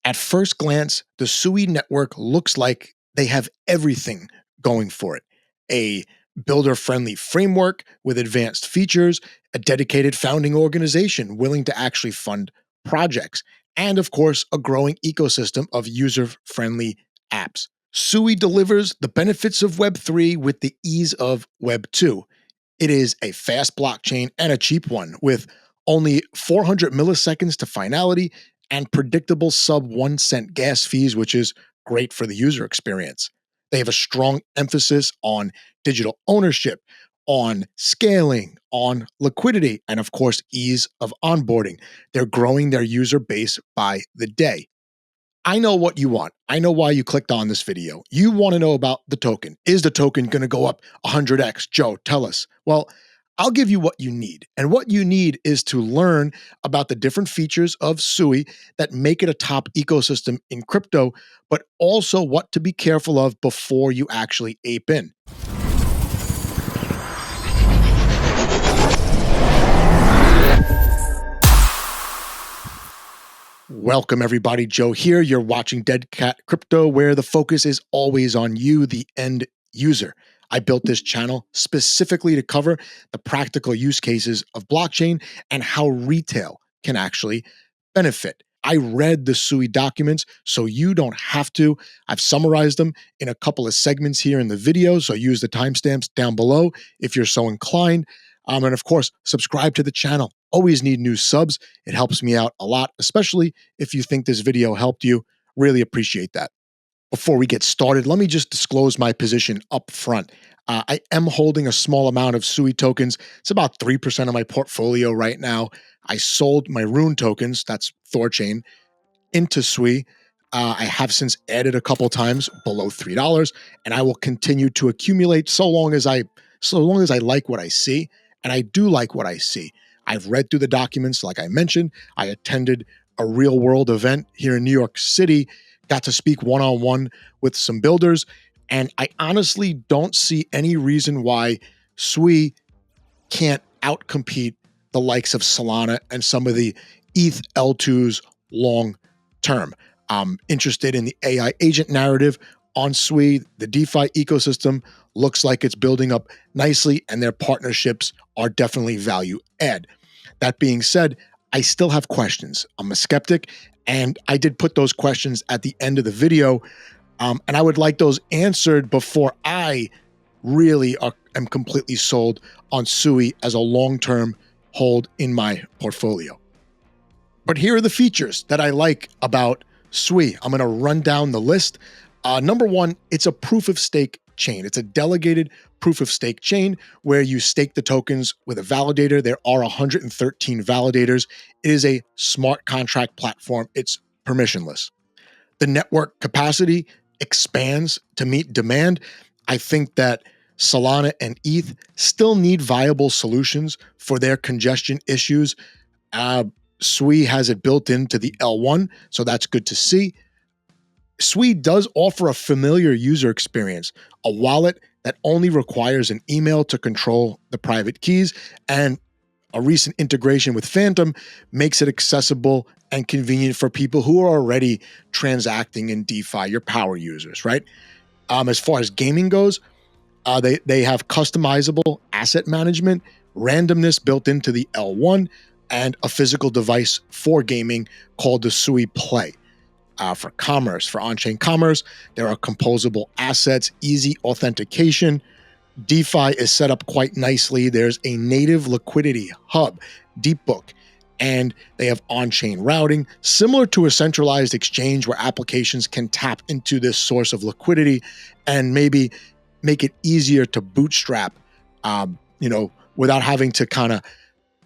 At first glance, the SUI network looks like they have everything going for it. A builder-friendly framework with advanced features, a dedicated founding organization willing to actually fund projects, and of course, a growing ecosystem of user-friendly apps. SUI delivers the benefits of Web 3 with the ease of Web 2. It is a fast blockchain and a cheap one with only 400 milliseconds to finality and predictable sub 1 cent gas fees, which is great for the user experience. They have a strong emphasis on digital ownership, on scaling, on liquidity, and of course, ease of onboarding. They're growing their user base by the day. I know what you want. I know why you clicked on this video. You want to know about the token. Is the token going to go up 100x? Joe, tell us. Well, I'll give you what you need. And what you need is to learn about the different features of SUI that make it a top ecosystem in crypto, but also what to be careful of before you actually ape in. Welcome everybody, Joe here. You're watching Dead Cat Crypto, where the focus is always on you, the end user. I built this channel specifically to cover the practical use cases of blockchain and how retail can actually benefit. I read the SUI documents, so you don't have to. I've summarized them in a couple of segments here in the video, so use the timestamps down below if you're so inclined. And of course, subscribe to the channel. Always need new subs. It helps me out a lot, especially if you think this video helped you. Really appreciate that. Before we get started, let me just disclose my position up front. I am holding a small amount of SUI tokens. It's about 3% of my portfolio right now. I sold my Rune tokens, that's Thorchain, into SUI. I have since added a couple times below $3, and I will continue to accumulate so long as I like what I see. And I do like what I see. I've read through the documents, like I mentioned. I attended a real world event here in New York City, got to speak one-on-one with some builders, and I honestly don't see any reason why SUI can't outcompete the likes of Solana and some of the ETH L2s long term. I'm interested in the AI agent narrative on SUI. The DeFi ecosystem looks like it's building up nicely, and their partnerships are definitely value add. That being said, I still have questions. I'm a skeptic, and I did put those questions at the end of the video, and I would like those answered before I really am completely sold on SUI as a long-term hold in my portfolio. But here are the features that I like about SUI. I'm going to run down the list. Number one, it's a proof of stake chain. It's a delegated proof of stake chain where you stake the tokens with a validator. There are 113 validators. It is a smart contract platform. It's permissionless. The network capacity expands to meet demand. I think that Solana and ETH still need viable solutions for their congestion issues. SUI has it built into the L1, so that's good to see. SUI does offer a familiar user experience, a wallet that only requires an email to control the private keys, and a recent integration with Phantom makes it accessible and convenient for people who are already transacting in DeFi, your power users, right? As far as gaming goes, they have customizable asset management, randomness built into the L1, and a physical device for gaming called the SUI Play. For commerce, for on-chain commerce, there are composable assets, easy authentication. DeFi is set up quite nicely. There's a native liquidity hub, Deepbook, and they have on-chain routing, similar to a centralized exchange where applications can tap into this source of liquidity and maybe make it easier to bootstrap, without having to kind of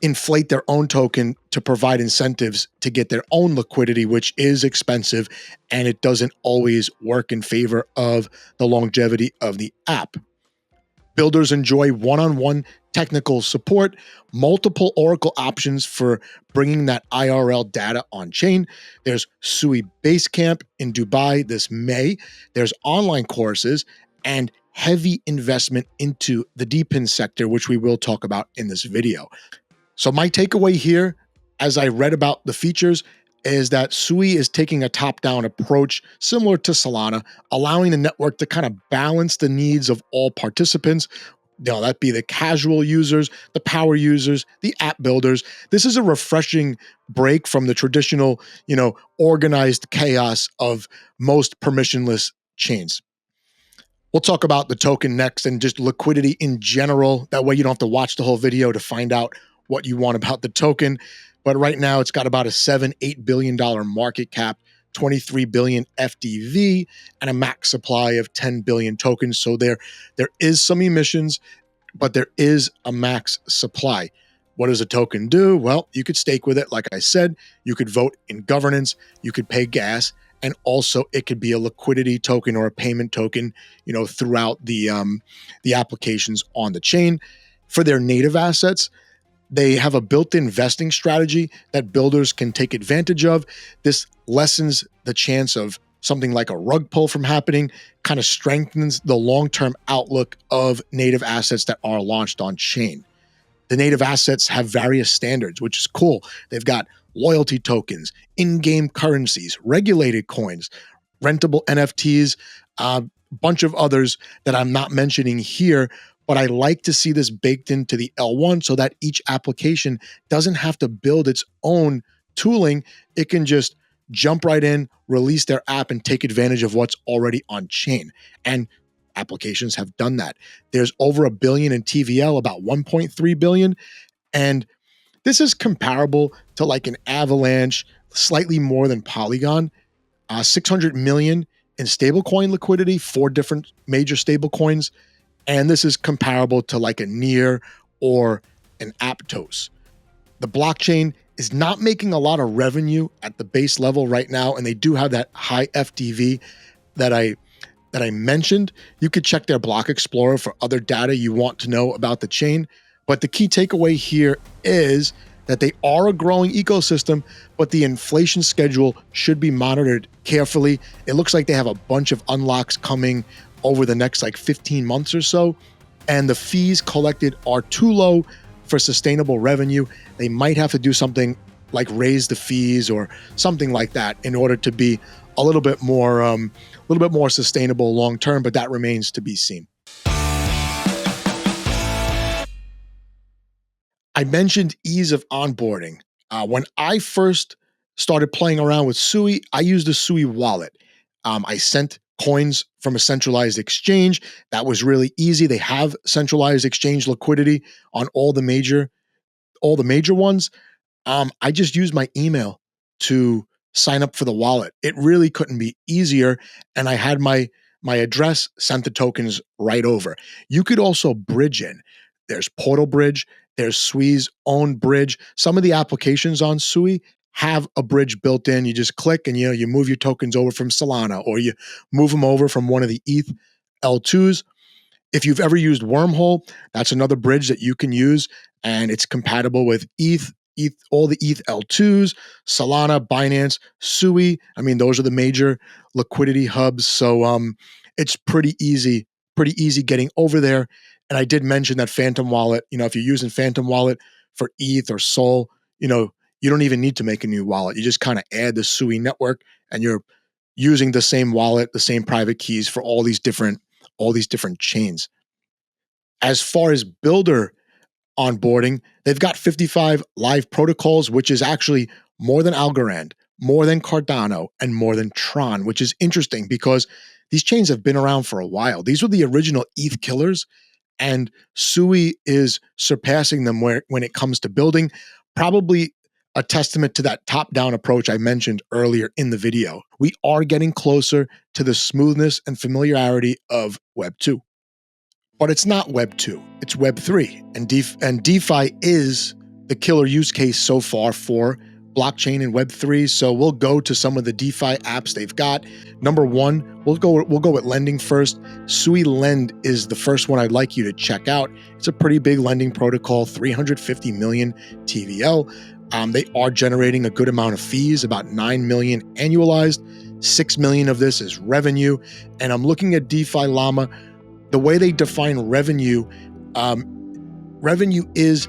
inflate their own token to provide incentives to get their own liquidity, which is expensive, and it doesn't always work in favor of the longevity of the app. Builders enjoy one-on-one technical support, multiple Oracle options for bringing that IRL data on-chain. There's SUI Basecamp in Dubai this May. There's online courses and heavy investment into the DePIN sector, which we will talk about in this video. So my takeaway here, as I read about the features, is that SUI is taking a top-down approach similar to Solana, allowing the network to kind of balance the needs of all participants. That be the casual users, the power users, the app builders. This is a refreshing break from the traditional, organized chaos of most permissionless chains. We'll talk about the token next and just liquidity in general. That way you don't have to watch the whole video to find out what you want about the token. But right now it's got about a $7-8 billion market cap, 23 billion FDV, and a max supply of 10 billion tokens. So there is some emissions, but there is a max supply. What does a token do? Well, you could stake with it. Like I said, you could vote in governance, you could pay gas, and also it could be a liquidity token or a payment token, throughout the applications on the chain. For their native assets, they have a built-in vesting strategy that builders can take advantage of. This lessens the chance of something like a rug pull from happening, kind of strengthens the long-term outlook of native assets that are launched on chain. The native assets have various standards, which is cool. They've got loyalty tokens, in-game currencies, regulated coins, rentable NFTs, a bunch of others that I'm not mentioning here, but I like to see this baked into the L1 so that each application doesn't have to build its own tooling. It can just jump right in, release their app, and take advantage of what's already on chain. And applications have done that. There's over $1 billion in TVL, about 1.3 billion. And this is comparable to like an Avalanche, slightly more than Polygon, 600 million in stablecoin liquidity, 4 different major stablecoins. And this is comparable to like a Near or an Aptos. The blockchain is not making a lot of revenue at the base level right now, and they do have that high FDV that I mentioned. You could check their block explorer for other data you want to know about the chain. But the key takeaway here is that they are a growing ecosystem, but the inflation schedule should be monitored carefully. It looks like they have a bunch of unlocks coming over the next 15 months or so, and the fees collected are too low for sustainable revenue. They might have to do something like raise the fees or something like that in order to be a little bit more sustainable long term, but that remains to be seen. I mentioned ease of onboarding. When I first started playing around with SUI, I used a SUI wallet. I sent coins from a centralized exchange. That was really easy. They have centralized exchange liquidity on all the major ones. I just used my email to sign up for the wallet. It really couldn't be easier, and I had my address, sent the tokens right over. You could also bridge in. There's Portal Bridge. There's SUI's own bridge. Some of the applications on SUI have a bridge built in. You just click and you move your tokens over from Solana, or you move them over from one of the ETH L2s. If you've ever used Wormhole, that's another bridge that you can use, and it's compatible with ETH, all the ETH L2s, Solana, Binance, SUI. I mean, those are the major liquidity hubs. So it's pretty easy getting over there. And I did mention that Phantom Wallet, if you're using Phantom Wallet for ETH or Sol, you don't even need to make a new wallet. You just kind of add the SUI network, and you're using the same wallet, the same private keys for all these different chains. As far as builder onboarding, they've got 55 live protocols, which is actually more than Algorand, more than Cardano, and more than Tron, which is interesting because these chains have been around for a while. These were the original ETH killers, and SUI is surpassing them when it comes to building, probably a testament to that top-down approach I mentioned earlier in the video. We are getting closer to the smoothness and familiarity of Web 2. But it's not Web 2, it's Web 3. And DeFi is the killer use case so far for blockchain and Web 3. So we'll go to some of the DeFi apps they've got. Number one, we'll go with lending first. SUI Lend is the first one I'd like you to check out. It's a pretty big lending protocol, 350 million TVL. They are generating a good amount of fees, about 9 million annualized. 6 million of this is revenue. And I'm looking at DeFi Llama. The way they define revenue, revenue is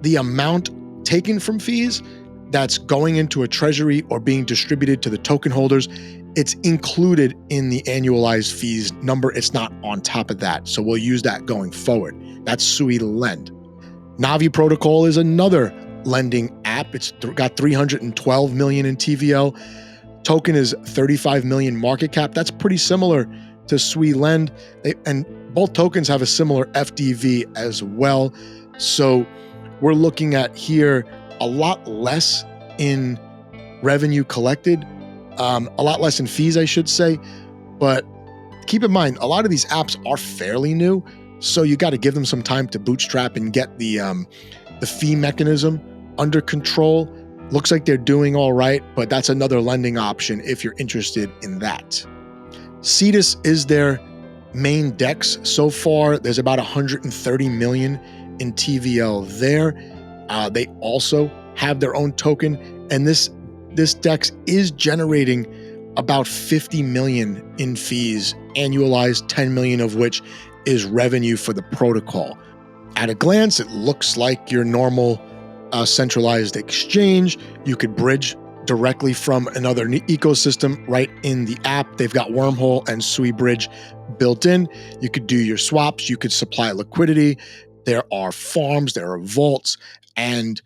the amount taken from fees that's going into a treasury or being distributed to the token holders, it's included in the annualized fees number. It's not on top of that. So we'll use that going forward. That's Sui Lend. Navi Protocol is another lending app. It's got 312 million in TVL. Token is 35 million market cap. That's pretty similar to Sui Lend. And both tokens have a similar FDV as well. So we're looking at here a lot less in revenue collected, a lot less in fees, I should say. But keep in mind, a lot of these apps are fairly new, so you got to give them some time to bootstrap and get the fee mechanism under control. Looks like they're doing all right, but that's another lending option if you're interested in that. Cetus is their main DEX so far. There's about 130 million in TVL there. They also have their own token, and this DEX is generating about 50 million in fees, annualized 10 million of which is revenue for the protocol. At a glance, it looks like your normal centralized exchange. You could bridge directly from another ecosystem right in the app. They've got Wormhole and Sui Bridge built in. You could do your swaps. You could supply liquidity. There are farms, there are vaults, and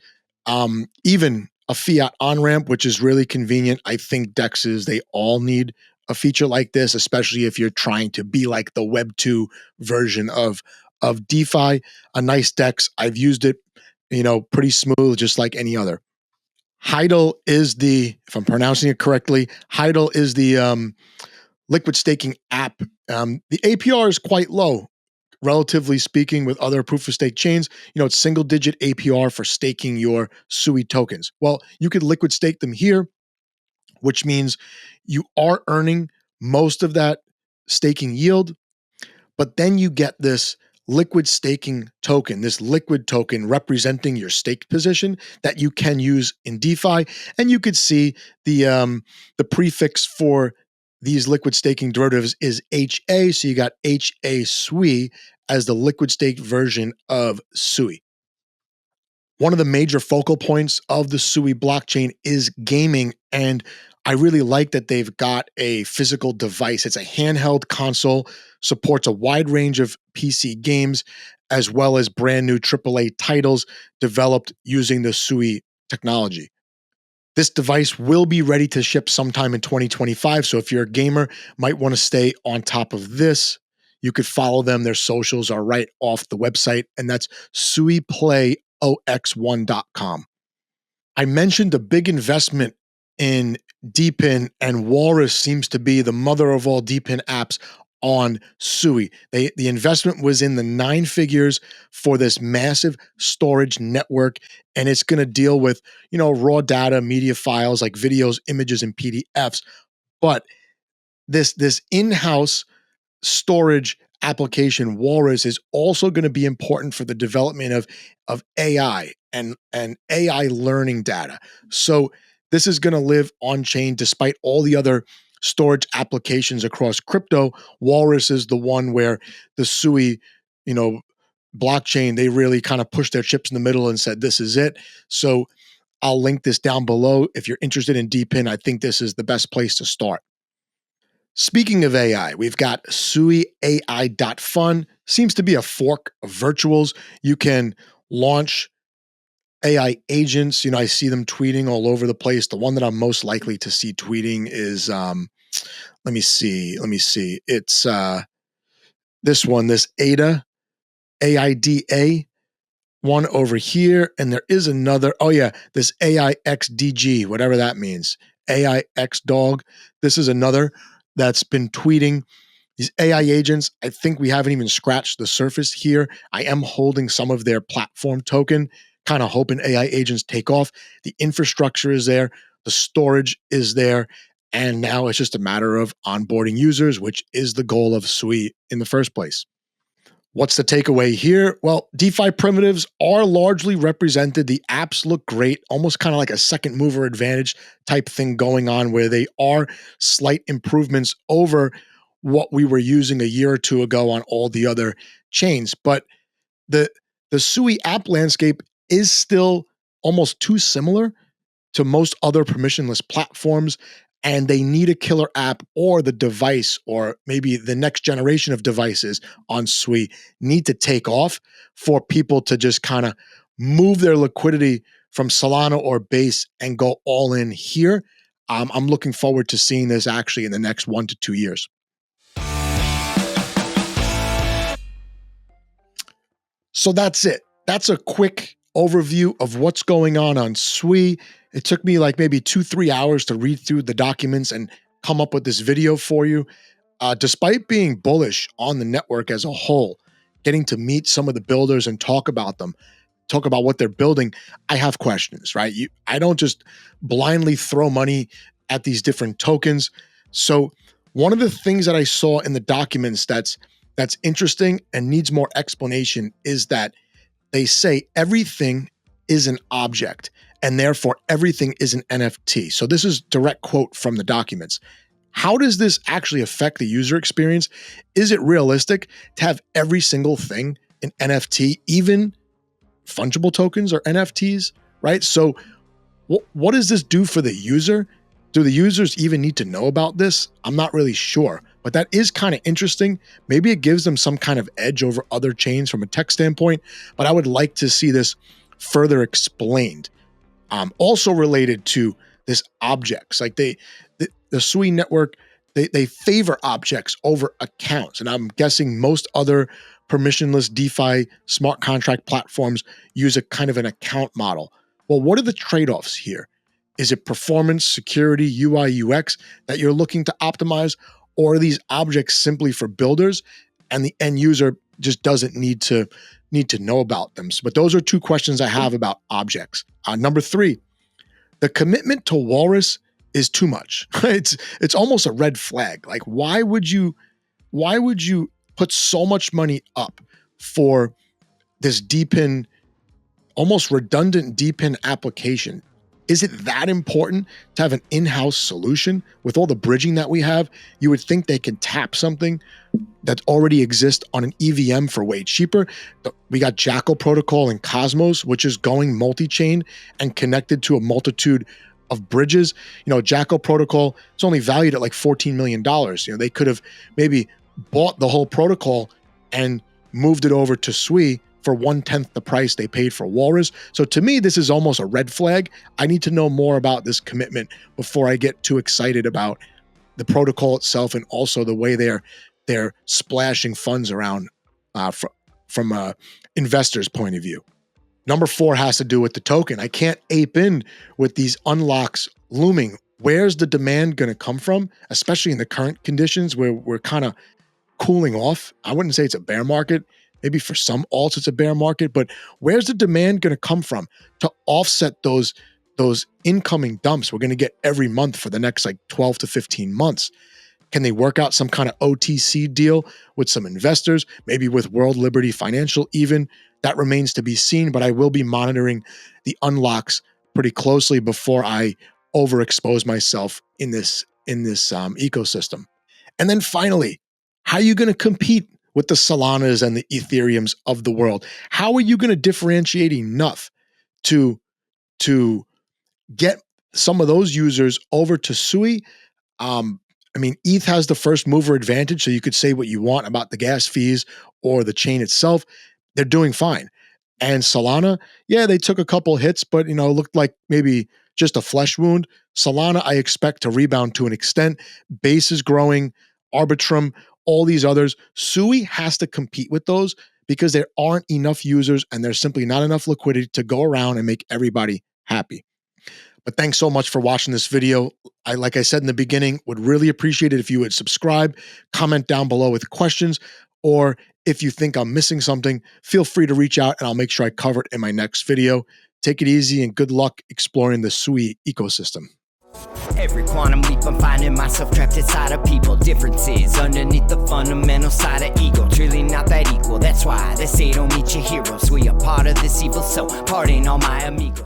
even a fiat on-ramp, which is really convenient. I think DEXs, they all need a feature like this, especially if you're trying to be like the Web 2 version of DeFi. A nice DEX. I've used it, pretty smooth, just like any other. Heidel is if I'm pronouncing it correctly, Heidel is the liquid staking app. The APR is quite low, relatively speaking, with other proof of stake chains. It's single digit APR for staking your SUI tokens. Well, you could liquid stake them here, which means you are earning most of that staking yield, but then you get this liquid staking token, this liquid token representing your staked position that you can use in DeFi. And you could see the prefix for these liquid staking derivatives is HA. So you got HA Sui as the liquid staked version of Sui. One of the major focal points of the Sui blockchain is gaming, and I really like that they've got a physical device. It's a handheld console, supports a wide range of PC games, as well as brand new AAA titles developed using the Sui technology. This device will be ready to ship sometime in 2025, so if you're a gamer, might want to stay on top of this. You could follow them. Their socials are right off the website, and that's suiplayOX1.com. I mentioned a big investment in DePIN, and Walrus seems to be the mother of all DePIN apps on Sui. The investment was in the 9 figures for this massive storage network, and it's going to deal with, raw data, media files like videos, images, and PDFs. But this in-house storage application, Walrus, is also going to be important for the development of AI and AI learning data. So this is going to live on chain despite all the other storage applications across crypto. Walrus is the one where the Sui, blockchain, they really kind of pushed their chips in the middle and said, this is it. So I'll link this down below. If you're interested in DePIN, I think this is the best place to start. Speaking of AI, we've got SuiAI.fun. Seems to be a fork of Virtuals. You can launch AI agents. I see them tweeting all over the place. The one that I'm most likely to see tweeting is, let me see. It's this one, this AIDA, AIDA one over here. And there is another, this AIXDG, whatever that means. AIX dog. This is another that's been tweeting these AI agents. I think we haven't even scratched the surface here. I am holding some of their platform token, kind of hoping AI agents take off. The infrastructure is there, the storage is there, and now it's just a matter of onboarding users, which is the goal of Sui in the first place. What's the takeaway here? Well, DeFi primitives are largely represented. The apps look great, almost kind of like a second mover advantage type thing going on, where they are slight improvements over what we were using a year or two ago on all the other chains. But the Sui app landscape is still almost too similar to most other permissionless platforms, and they need a killer app, or the device, or maybe the next generation of devices on Sui need to take off for people to just kind of move their liquidity from Solana or Base and go all in here. I'm looking forward to seeing this actually in the next 1 to 2 years. So that's it. That's a quick overview of what's going on Sui. It took me like maybe 2-3 hours to read through the documents and come up with this video for you. Despite being bullish on the network as a whole, getting to meet some of the builders and talk about them, talk about what they're building, I have questions, right? I don't just blindly throw money at these different tokens. So one of the things that I saw in the documents that's interesting and needs more explanation is that they say everything is an object and therefore everything is an NFT. So this is direct quote from the documents. How does this actually affect the user experience? Is it realistic to have every single thing an NFT, even fungible tokens or NFTs, right? So what does this do for the user? Do the users even need to know about this? I'm not really sure, but that is kind of interesting. Maybe it gives them some kind of edge over other chains from a tech standpoint, but I would like to see this further explained. Also related to this objects, like the Sui network, they favor objects over accounts. And I'm guessing most other permissionless DeFi smart contract platforms use a kind of an account model. Well, what are the trade-offs here? Is it performance, security, UI, UX that you're looking to optimize? Or are these objects simply for builders and the end user just doesn't need to know about them? But those are two questions I have about objects. Number 3, the commitment to Walrus is too much. It's almost a red flag. Like, why would you put so much money up for this DePIN, almost redundant DePIN application? Is it that important to have an in-house solution with all the bridging that we have? You would think they can tap something that already exists on an EVM for way cheaper. We got Jackal protocol and Cosmos, which is going multi-chain and connected to a multitude of bridges. Jackal protocol, it's only valued at like $14 million. They could have maybe bought the whole protocol and moved it over to Sui for 1/10 the price they paid for Walrus. So to me, this is almost a red flag. I need to know more about this commitment before I get too excited about the protocol itself and also the way they're splashing funds around from a investor's point of view. Number 4 has to do with the token. I can't ape in with these unlocks looming. Where's the demand going to come from, especially in the current conditions where we're kind of cooling off? I wouldn't say it's a bear market. Maybe for some alts it's a bear market, but where's the demand going to come from to offset those incoming dumps we're going to get every month for the next like 12 to 15 months? Can they work out some kind of OTC deal with some investors, maybe with World Liberty Financial even? That remains to be seen, but I will be monitoring the unlocks pretty closely before I overexpose myself in this ecosystem. And then finally, how are you going to compete with the Solanas and the Ethereums of the world? How are you going to differentiate enough to get some of those users over to Sui? ETH has the first mover advantage, so you could say what you want about the gas fees or the chain itself. They're doing fine. And Solana, yeah, they took a couple hits, but it looked like maybe just a flesh wound. Solana, I expect to rebound to an extent. Base is growing, Arbitrum, all these others. Sui has to compete with those because there aren't enough users and there's simply not enough liquidity to go around and make everybody happy. But thanks so much for watching this video. Like I said in the beginning, would really appreciate it if you would subscribe, comment down below with questions, or if you think I'm missing something, feel free to reach out and I'll make sure I cover it in my next video. Take it easy and good luck exploring the Sui ecosystem. Every quantum leap, I'm finding myself trapped inside of people. Differences underneath the fundamental side of ego. Truly not that equal. That's why they say don't meet your heroes. We are part of this evil, so pardon all my amigos.